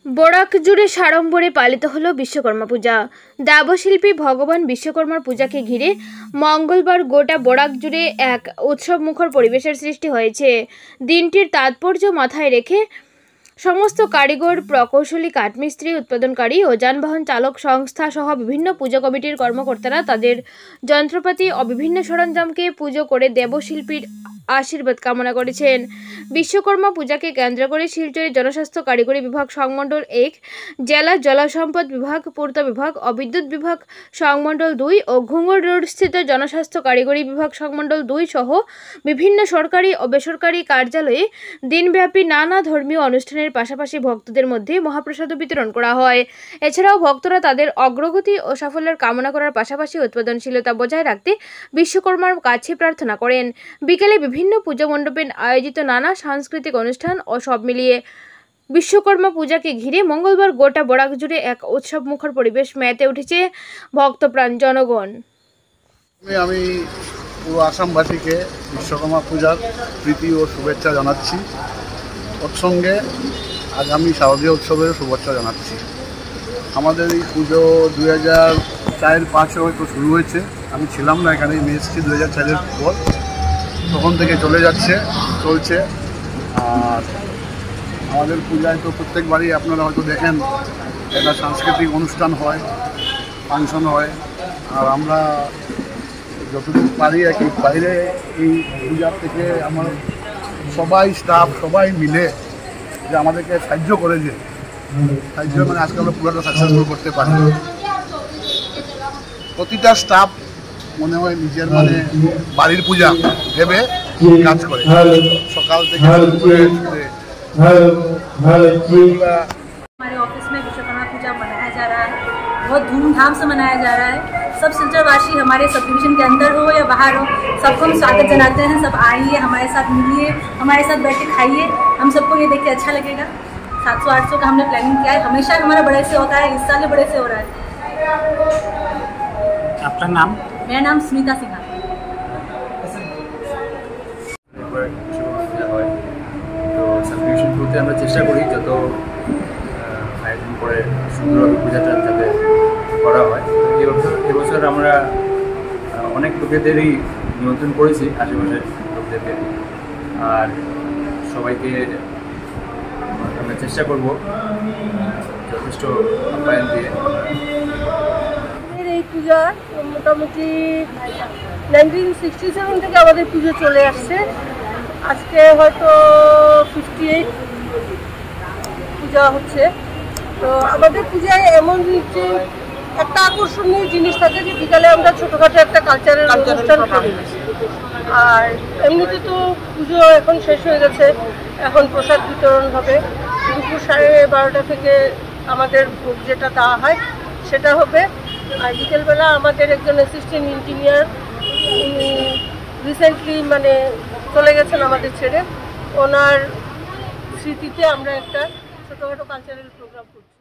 বরাক জুড়ে সাড়ম্বরে পালিত হলো বিশ্বকর্মা পূজা। দেবশিল্পী ভগবান বিশ্বকর্মার পূজাকে ঘিরে মঙ্গলবার গোটা বরাক জুড়ে এক উৎসবমুখর পরিবেশের সৃষ্টি হয়েছে। দিনটির তাৎপর্য মাথায় রেখে সমস্ত কারিগর, প্রকৌশলী, কাঠমিস্ত্রি, উৎপাদনকারী ও যানবাহন চালক সংস্থা সহ বিভিন্ন পুজো কমিটির কর্মকর্তারা তাদের যন্ত্রপাতি ও বিভিন্ন সরঞ্জামকে পুজো করে দেবশিল্পীর আশীর্বাদ কামনা করেছেন। বিশ্বকর্মা পূজাকে কেন্দ্র করে শিলচরের জনস্বাস্থ্য কারিগরি বিভাগ সংমণ্ডল 1, জেলা জলসম্পদ বিভাগ, পূর্ত বিভাগ ও বিদ্যুৎ বিভাগ সংমণ্ডল 2 ও ঘুঙুর রোডস্থিত জনস্বাস্থ্য কারিগরি বিভাগ সংমণ্ডল 2 সহ বিভিন্ন সরকারি ও বেসরকারি কার্যালয়ে দিনব্যাপী নানা ধর্মীয় অনুষ্ঠানের পাশাপাশি ভক্তদের মধ্যে মহাপ্রসাদ বিতরণ করা হয়। এছাড়াও ভক্তরা তাদের অগ্রগতি ও সাফল্যের কামনা করার পাশাপাশি উৎপাদনশীলতা বজায় রাখতে বিশ্বকর্মার কাছে প্রার্থনা করেন। বিকেলে বিভিন্ন পুজো মণ্ডপে আয়োজিত নানা সাংস্কৃতিক অনুষ্ঠান ও সব মিলিয়ে বিশ্বকর্মা পূজাকে ঘিরে মঙ্গলবার গোটা বরাক জুড়ে এক উৎসবমুখর পরিবেশ মেতে উঠেছে ভক্তপ্রাণ জনগণ। আমি পুরো আসামবাসীকে বিশ্বকর্মা পূজার প্রীতি ও শুভেচ্ছা জানাচ্ছি। ওর সঙ্গে আগামী শারদীয় উৎসবের শুভেচ্ছা জানাচ্ছি। আমাদের এই পুজো 2004-05 হয়তো শুরু হয়েছে। আমি ছিলাম না এখানে, আমি এসেছি 2004-এর পর। তখন থেকে চলছে। আর আমাদের পূজায় তো প্রত্যেকবারই আপনারা হয়তো দেখেন একটা সাংস্কৃতিক অনুষ্ঠান হয়, ফাংশন হয়। আর আমরা যতটুকু পারি আর কি বাইরে এই পূজার থেকে আমার স্টাফ সবাই মিলে যে আমাদেরকে সাহায্য করেছে, মানে আজকে আমরা পুরোটা সাকসেসফুল করতে পারি। প্রতিটা স্টাফ মনে হয় নিজের বাড়ির পূজা ভেবে কাজ করে। সকাল থেকে हमारे ऑफिस में विश्वकर्मा पूजा मनाया जा रहा है, बहुत धूमधाम से मनाया जा रहा है। सब सिलचरवासी हमारे सब डिवीजन के अंदर हो या बाहर हो, सबको हम स्वागत जनाते हैं। सब आइए, हमारे साथ मिलिए, हमारे साथ बैठ के खाइए। हम सबको ये देख के अच्छा लगेगा। 700-800 का हमने प्लानिंग किया है। हमेशा हमारा बड़े से होता है, इस साल भी बड़े से हो रहा है। आपका नाम? मेरा नाम स्मिता सिन्हा। সাবডিভিশন করতে আমরা চেষ্টা করি যত আয়োজন করে সুন্দরভাবে পূজাটা যাতে করা হয়। এবছর আমরা অনেক লোকেদেরই নিমন্ত্রণ করেছি, আশেপাশের লোকদেরকে। আর সবাইকে আমরা চেষ্টা করব যথেষ্ট আপ্যায়ন দিয়ে। এই পূজা মোটামুটি 1967 থেকে আমাদের পুজো চলে আসছে। আজকে হয়তো 58 পূজা হচ্ছে। তো আমাদের পূজায় এমন যে একটা আকর্ষণীয় জিনিস থাকে যে বিকালে আমরা ছোটোখাটো একটা কালচারাল অনুষ্ঠান করি। আর এমনিতে তো পুজো এখন শেষ হয়ে গেছে, এখন প্রসাদ বিতরণ হবে। দুপুর 12:30 থেকে আমাদের ভোগ যেটা দেওয়া হয় সেটা হবে। আর বিকেলবেলা আমাদের একজন অ্যাসিস্ট্যান্ট ইঞ্জিনিয়ার রিসেন্টলি চলে গেছেন আমাদের ছেড়ে, ওনার স্মৃতিতে আমরা একটা ছোটোখাটো কালচারাল প্রোগ্রাম করছি।